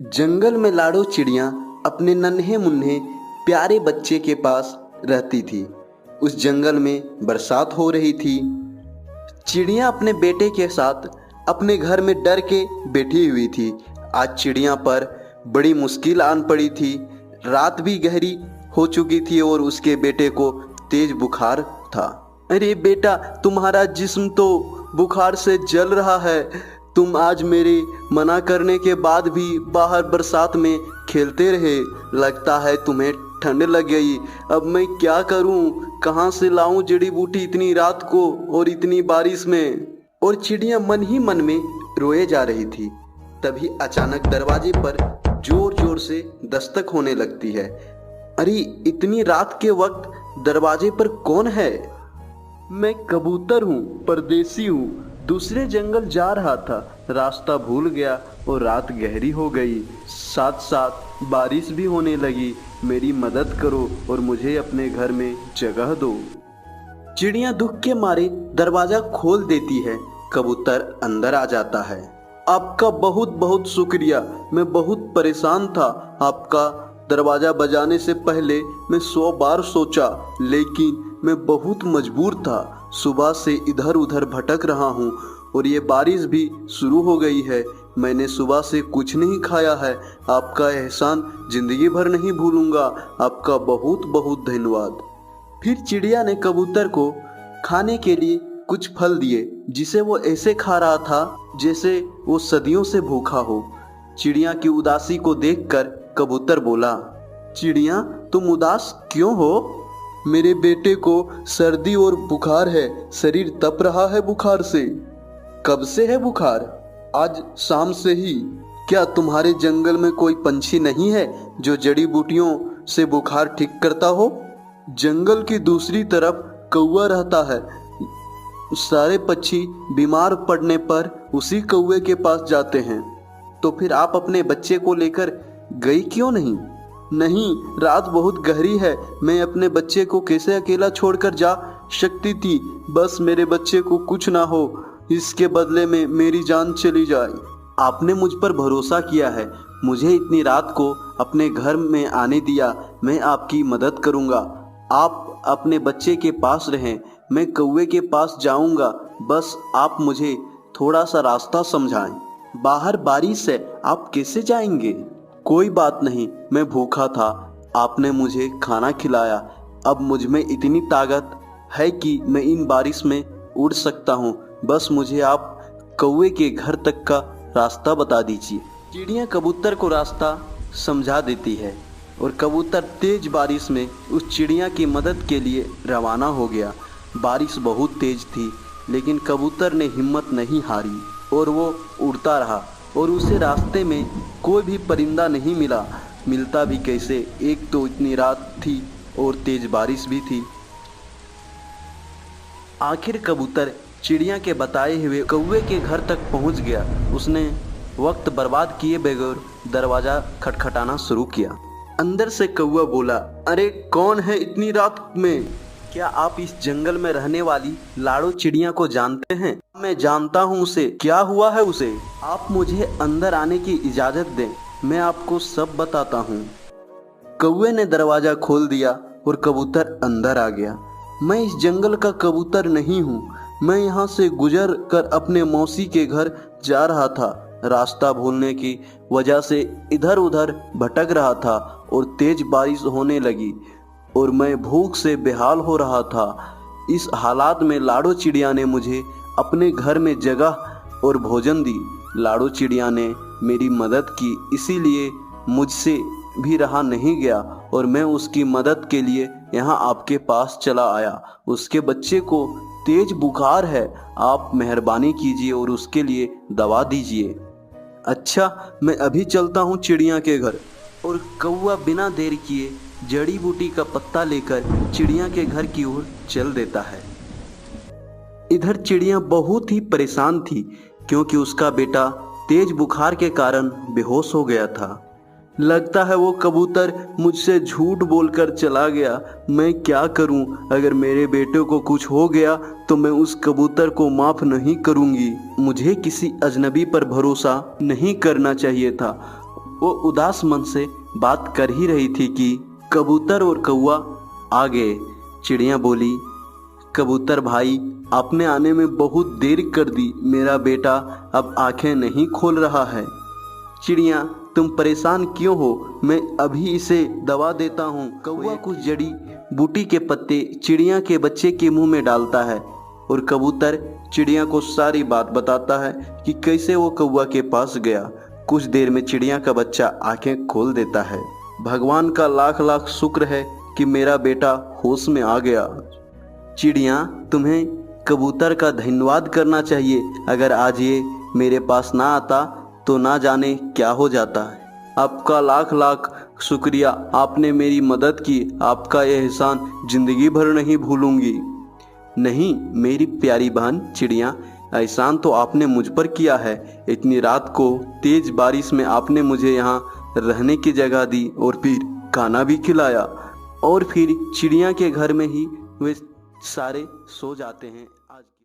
जंगल में लाड़ो चिड़िया अपने नन्हे मुन्ने प्यारे बच्चे के पास रहती थी। उस जंगल में बरसात हो रही थी। चिड़िया अपने बेटे के साथ अपने घर में डर के बैठी हुई थी। आज चिड़िया पर बड़ी मुश्किल आन पड़ी थी। रात भी गहरी हो चुकी थी और उसके बेटे को तेज बुखार था। अरे बेटा, तुम्हारा जिस्म तो बुखार से जल रहा है। तुम आज मेरे मना करने के बाद भी बाहर बरसात में खेलते रहे। लगता है तुम्हें ठंड लग गई। अब मैं क्या करूं? कहां से लाऊं जड़ी बूटी इतनी रात को और इतनी बारिश में? और चिड़िया मन ही मन में रोए जा रही थी। तभी अचानक दरवाजे पर जोर जोर से दस्तक होने लगती है। अरे, इतनी रात के वक्त दरवाजे पर कौन है? मैं कबूतर हूँ, परदेसी हूँ। दूसरे जंगल जा रहा था, रास्ता भूल गया और रात गहरी हो गई। साथ साथ बारिश भी होने लगी। मेरी मदद करो और मुझे अपने घर में जगह दो। चिड़िया दुख के मारे दरवाजा खोल देती है। कबूतर अंदर आ जाता है। आपका बहुत बहुत शुक्रिया। मैं बहुत परेशान था। आपका दरवाजा बजाने से पहले मैं 100 बार सोचा, लेकिन मैं बहुत मजबूर था। सुबह से इधर उधर भटक रहा हूँ और ये बारिश भी शुरू हो गई है। मैंने सुबह से कुछ नहीं खाया है। आपका एहसान जिंदगी भर नहीं भूलूंगा। आपका बहुत बहुत धन्यवाद। फिर चिड़िया ने कबूतर को खाने के लिए कुछ फल दिए, जिसे वो ऐसे खा रहा था जैसे वो सदियों से भूखा हो। चिड़िया की उदासी को देखकर कबूतर बोला, चिड़िया, तुम उदास क्यों हो? मेरे बेटे को सर्दी और बुखार है। शरीर तप रहा है बुखार से। कब से है बुखार? आज शाम से ही। क्या तुम्हारे जंगल में कोई पंछी नहीं है जो जड़ी बूटियों से बुखार ठीक करता हो? जंगल की दूसरी तरफ कौवा रहता है। सारे पक्षी बीमार पड़ने पर उसी कौवे के पास जाते हैं। तो फिर आप अपने बच्चे को लेकर गई क्यों नहीं? नहीं, रात बहुत गहरी है। मैं अपने बच्चे को कैसे अकेला छोड़कर जा सकती थी? बस मेरे बच्चे को कुछ ना हो, इसके बदले में मेरी जान चली जाए। आपने मुझ पर भरोसा किया है, मुझे इतनी रात को अपने घर में आने दिया। मैं आपकी मदद करूंगा। आप अपने बच्चे के पास रहें, मैं कौवे के पास जाऊंगा। बस आप मुझे थोड़ा सा रास्ता समझाएं। बाहर बारिश है, आप कैसे जाएंगे? कोई बात नहीं, मैं भूखा था। आपने मुझे खाना खिलाया। अब मुझ में इतनी ताकत है कि मैं इन बारिश में उड़ सकता हूँ। बस मुझे आप कौवे के घर तक का रास्ता बता दीजिए। चिड़िया कबूतर को रास्ता समझा देती है और कबूतर तेज बारिश में उस चिड़िया की मदद के लिए रवाना हो गया। बारिश बहुत तेज थी, लेकिन कबूतर ने हिम्मत नहीं हारी और वो उड़ता रहा। और उसे रास्ते में कोई भी परिंदा नहीं मिला। मिलता भी कैसे? एक तो इतनी रात थी और तेज बारिश भी थी। आखिर कबूतर चिड़िया के बताए हुए कौवे के घर तक पहुंच गया। उसने वक्त बर्बाद किए बगैर दरवाजा खटखटाना शुरू किया। अंदर से कौवा बोला, अरे कौन है इतनी रात में? क्या आप इस जंगल में रहने वाली लाड़ो चिड़िया को जानते हैं? मैं जानता हूँ उसे। क्या हुआ है उसे? आप मुझे अंदर आने की इजाजत दें, मैं आपको सब बताता हूँ। कौवे ने दरवाजा खोल दिया और कबूतर अंदर आ गया। मैं इस जंगल का कबूतर नहीं हूँ। मैं यहाँ से गुजर कर अपने मौसी के घर जा रहा था। रास्ता भूलने की वजह से इधर उधर भटक रहा था और तेज बारिश होने लगी और मैं भूख से बेहाल हो रहा था। इस हालात में लाड़ो चिड़िया ने मुझे अपने घर में जगह और भोजन दी। लाड़ो चिड़िया ने मेरी मदद की, इसीलिए मुझसे भी रहा नहीं गया और मैं उसकी मदद के लिए यहाँ आपके पास चला आया। उसके बच्चे को तेज बुखार है। आप मेहरबानी कीजिए और उसके लिए दवा दीजिए। अच्छा, मैं अभी चलता हूँ चिड़िया के घर। और कौवा बिना देर किए जड़ी बूटी का पत्ता लेकर चिड़िया के घर की ओर चल देता है। इधर चिड़िया बहुत ही परेशान थी, क्योंकि उसका बेटा तेज बुखार के कारण बेहोश हो गया था। लगता है वो कबूतर मुझसे झूठ बोलकर चला गया। मैं क्या करूं? अगर मेरे बेटे को कुछ हो गया तो मैं उस कबूतर को माफ नहीं करूंगी। मुझे किसी अजनबी पर भरोसा नहीं करना चाहिए था। वो उदास मन से बात कर ही रही थी कि कबूतर और कौवा आ गए। चिड़िया बोली, कबूतर भाई, आपने आने में बहुत देर कर दी। मेरा बेटा अब आंखें नहीं खोल रहा है। चिड़िया, तुम परेशान क्यों हो? मैं अभी इसे दवा देता हूँ। कौवा कुछ जड़ी बूटी के पत्ते चिड़िया के बच्चे के मुंह में डालता है और कबूतर चिड़िया को सारी बात बताता है कि कैसे वो कौवा के पास गया। कुछ देर में चिड़िया का बच्चा आंखें खोल देता है। भगवान का लाख लाख शुक्र है कि मेरा बेटा होश में आ गया। चिड़िया, तुम्हें कबूतर का धन्यवाद करना चाहिए। अगर आज ये मेरे पास ना आता तो ना जाने क्या हो जाता है। आपका लाख लाख शुक्रिया, आपने मेरी मदद की। आपका यह एहसान जिंदगी भर नहीं भूलूंगी। नहीं मेरी प्यारी बहन चिड़िया, एहसान तो आपने मुझ पर किया है। इतनी रात को तेज बारिश में आपने मुझे यहाँ रहने की जगह दी और फिर खाना भी खिलाया। और फिर चिड़िया के घर में ही वे सारे सो जाते हैं। आज